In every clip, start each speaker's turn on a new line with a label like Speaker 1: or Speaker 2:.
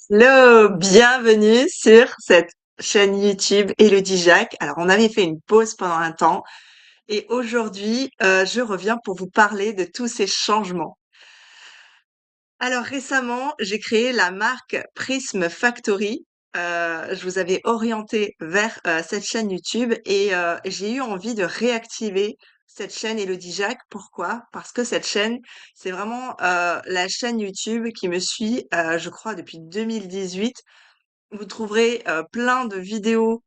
Speaker 1: Hello, bienvenue sur cette chaîne YouTube Elodie Jacques. Alors, on avait fait une pause pendant un temps et aujourd'hui, je reviens pour vous parler de tous ces changements. Alors, récemment, j'ai créé la marque Prism Factory. Je vous avais orienté vers cette chaîne YouTube et j'ai eu envie de réactiver cette chaîne Elodie Jacques. Pourquoi? Parce que cette chaîne, c'est vraiment la chaîne YouTube qui me suit, je crois, depuis 2018. Vous trouverez plein de vidéos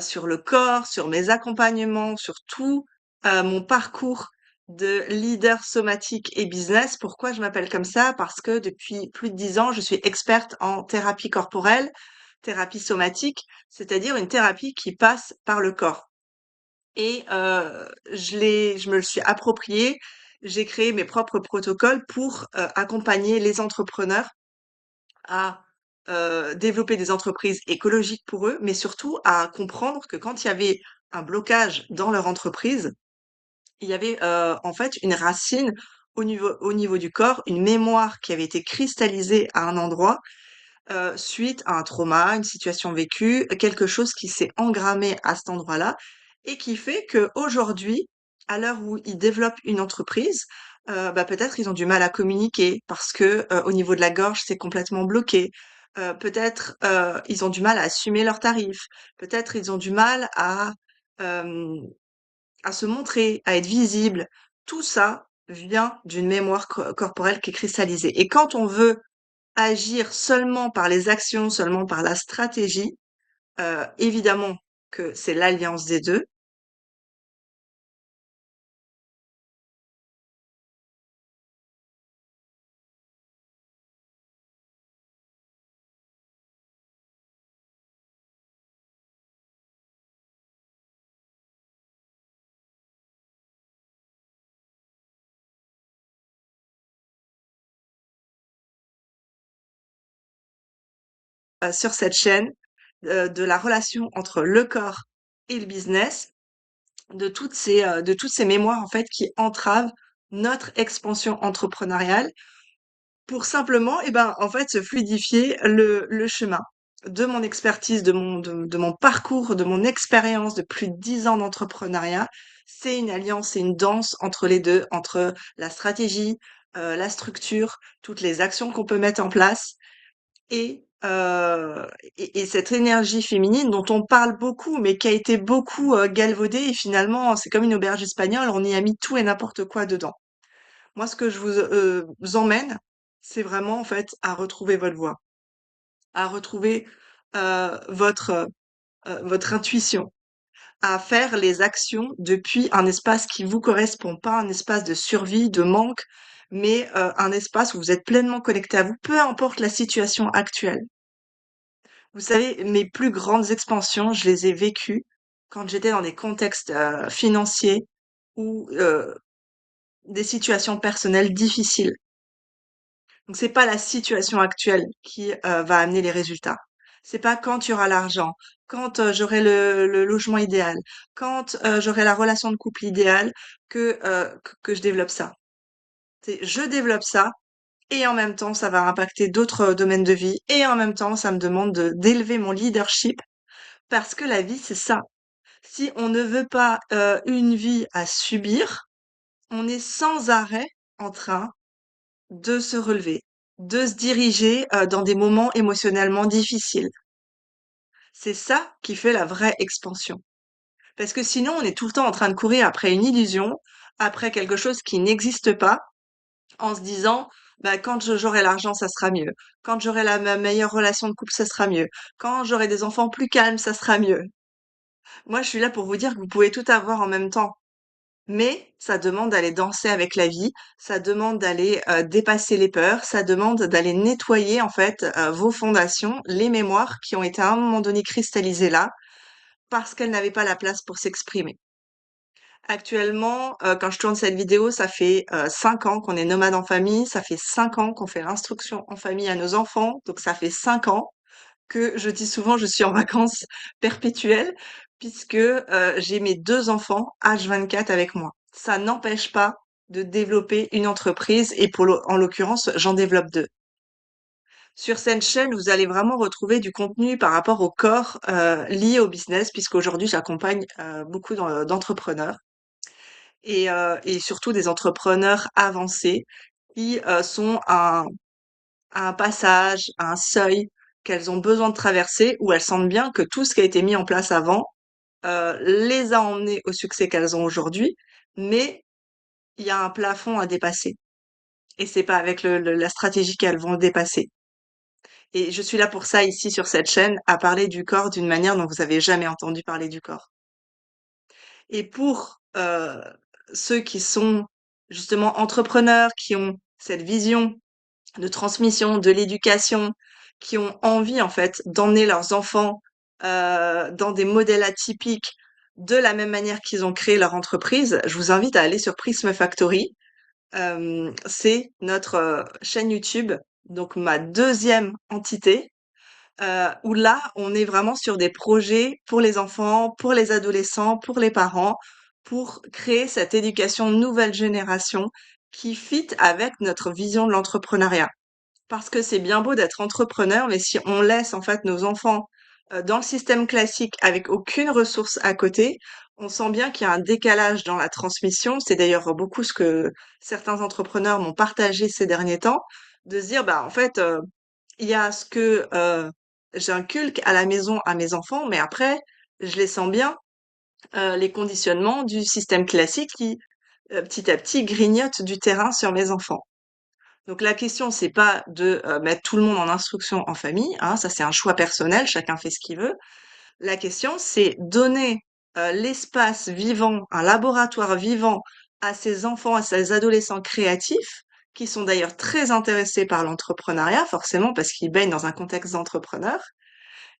Speaker 1: sur le corps, sur mes accompagnements, sur tout mon parcours de leader somatique et business. Pourquoi je m'appelle comme ça? Parce que depuis plus de 10 ans, je suis experte en thérapie corporelle, thérapie somatique, c'est-à-dire une thérapie qui passe par le corps. Et je me le suis approprié. J'ai créé mes propres protocoles pour accompagner les entrepreneurs à développer des entreprises écologiques pour eux, mais surtout à comprendre que quand il y avait un blocage dans leur entreprise, il y avait en fait une racine au niveau du corps, une mémoire qui avait été cristallisée à un endroit suite à un trauma, une situation vécue, quelque chose qui s'est engrammé à cet endroit-là et qui fait que aujourd'hui, à l'heure où ils développent une entreprise, bah, peut-être ils ont du mal à communiquer parce que au niveau de la gorge, c'est complètement bloqué. Peut-être ils ont du mal à assumer leurs tarifs. Peut-être ils ont du mal euh, à se montrer, à être visible. Tout ça vient d'une mémoire corporelle qui est cristallisée. Et quand on veut agir seulement par les actions, seulement par la stratégie, évidemment que c'est l'alliance des 2. Sur cette chaîne, de la relation entre le corps et le business, de toutes ces mémoires, en fait, qui entravent notre expansion entrepreneuriale pour simplement, en fait, se fluidifier le chemin. De mon expertise, de mon parcours, de mon expérience de plus de 10 ans d'entrepreneuriat, c'est une alliance, c'est une danse entre les 2, entre la stratégie, la structure, toutes les actions qu'on peut mettre en place et et cette énergie féminine dont on parle beaucoup, mais qui a été beaucoup, galvaudée et finalement, c'est comme une auberge espagnole, on y a mis tout et n'importe quoi dedans. Moi, ce que je vous emmène, c'est vraiment, en fait, à retrouver votre voix, à retrouver, votre intuition, à faire les actions depuis un espace qui vous correspond, pas un espace de survie, de manque, mais un espace où vous êtes pleinement connecté à vous, peu importe la situation actuelle. Vous savez, mes plus grandes expansions, je les ai vécues quand j'étais dans des contextes financiers ou des situations personnelles difficiles. Donc c'est pas la situation actuelle qui va amener les résultats. C'est pas quand tu auras l'argent, quand j'aurai le logement idéal, quand j'aurai la relation de couple idéale que je développe ça. C'est je développe ça et en même temps ça va impacter d'autres domaines de vie et en même temps ça me demande d'élever mon leadership parce que la vie c'est ça. Si on ne veut pas une vie à subir, on est sans arrêt en train de se relever, de se diriger dans des moments émotionnellement difficiles. C'est ça qui fait la vraie expansion. Parce que sinon, on est tout le temps en train de courir après une illusion, après quelque chose qui n'existe pas, en se disant, bah, quand j'aurai l'argent, ça sera mieux. Quand j'aurai ma meilleure relation de couple, ça sera mieux. Quand j'aurai des enfants plus calmes, ça sera mieux. Moi, je suis là pour vous dire que vous pouvez tout avoir en même temps. Mais ça demande d'aller danser avec la vie, ça demande d'aller dépasser les peurs, ça demande d'aller nettoyer en fait vos fondations, les mémoires qui ont été à un moment donné cristallisées là parce qu'elles n'avaient pas la place pour s'exprimer. Actuellement, quand je tourne cette vidéo, ça fait 5 ans qu'on est nomade en famille, ça fait 5 ans qu'on fait l'instruction en famille à nos enfants, donc ça fait 5 ans que je dis souvent je suis en vacances perpétuelles puisque j'ai mes 2 enfants H24 avec moi. Ça n'empêche pas de développer une entreprise et en l'occurrence, j'en développe deux. Sur cette chaîne, vous allez vraiment retrouver du contenu par rapport au corps, lié au business puisqu'aujourd'hui j'accompagne, beaucoup d'entrepreneurs et surtout des entrepreneurs avancés qui, sont à un passage, à un seuil qu'elles ont besoin de traverser, où elles sentent bien que tout ce qui a été mis en place avant, les a emmenées au succès qu'elles ont aujourd'hui, mais il y a un plafond à dépasser et c'est pas avec le la stratégie qu'elles vont le dépasser. Et je suis là pour ça ici sur cette chaîne, à parler du corps d'une manière dont vous avez jamais entendu parler du corps. Et pour, ceux qui sont justement entrepreneurs, qui ont cette vision de transmission, de l'éducation, qui ont envie en fait d'emmener leurs enfants, dans des modèles atypiques de la même manière qu'ils ont créé leur entreprise, je vous invite à aller sur Prism Factory. C'est notre, chaîne YouTube, donc ma deuxième entité. Où là, on est vraiment sur des projets pour les enfants, pour les adolescents, pour les parents, pour créer cette éducation nouvelle génération qui fit avec notre vision de l'entrepreneuriat. Parce que c'est bien beau d'être entrepreneur, mais si on laisse en fait nos enfants dans le système classique avec aucune ressource à côté, on sent bien qu'il y a un décalage dans la transmission. C'est d'ailleurs beaucoup ce que certains entrepreneurs m'ont partagé ces derniers temps, de se dire, bah en fait, il y a ce que j'inculque à la maison à mes enfants, mais après, je les sens bien, les conditionnements du système classique qui, petit à petit, grignotent du terrain sur mes enfants. Donc la question, c'est pas de mettre tout le monde en instruction en famille, hein, ça c'est un choix personnel, chacun fait ce qu'il veut. La question, c'est donner l'espace vivant, un laboratoire vivant à ces enfants, à ces adolescents créatifs, qui sont d'ailleurs très intéressés par l'entrepreneuriat, forcément parce qu'ils baignent dans un contexte d'entrepreneur,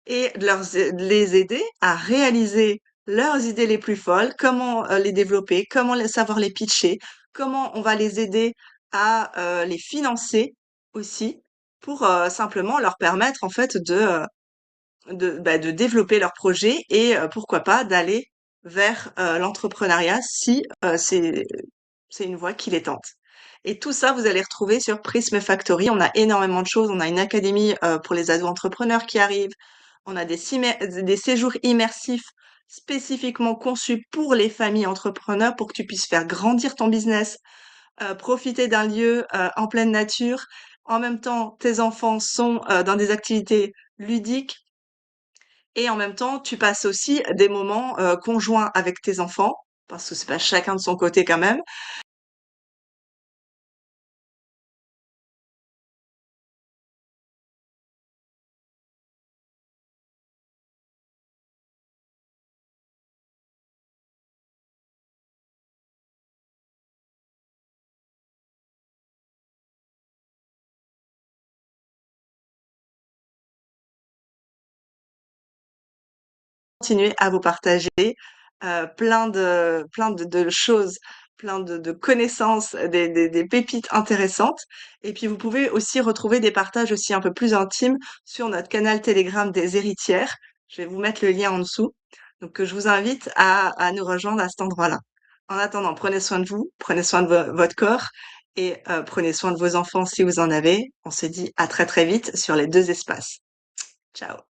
Speaker 1: et de les aider à réaliser leurs idées les plus folles, comment les développer, comment savoir les pitcher, comment on va les aider à les financer aussi, pour simplement leur permettre en fait de développer leur projet et pourquoi pas d'aller vers l'entrepreneuriat si c'est une voie qui les tente. Et tout ça, vous allez retrouver sur Prism Factory. On a énormément de choses. On a une académie pour les ados entrepreneurs qui arrivent. On a des séjours immersifs spécifiquement conçus pour les familles entrepreneurs pour que tu puisses faire grandir ton business, profiter d'un lieu en pleine nature. En même temps, tes enfants sont dans des activités ludiques et en même temps, tu passes aussi des moments conjoints avec tes enfants parce que c'est pas chacun de son côté quand même. Continuer à vous partager plein de choses, plein de connaissances, des pépites intéressantes. Et puis vous pouvez aussi retrouver des partages aussi un peu plus intimes sur notre canal Telegram des héritières. Je vais vous mettre le lien en dessous. Donc je vous invite à nous rejoindre à cet endroit-là. En attendant, prenez soin de vous, prenez soin de votre corps et prenez soin de vos enfants si vous en avez. On se dit à très très vite sur les deux espaces. Ciao.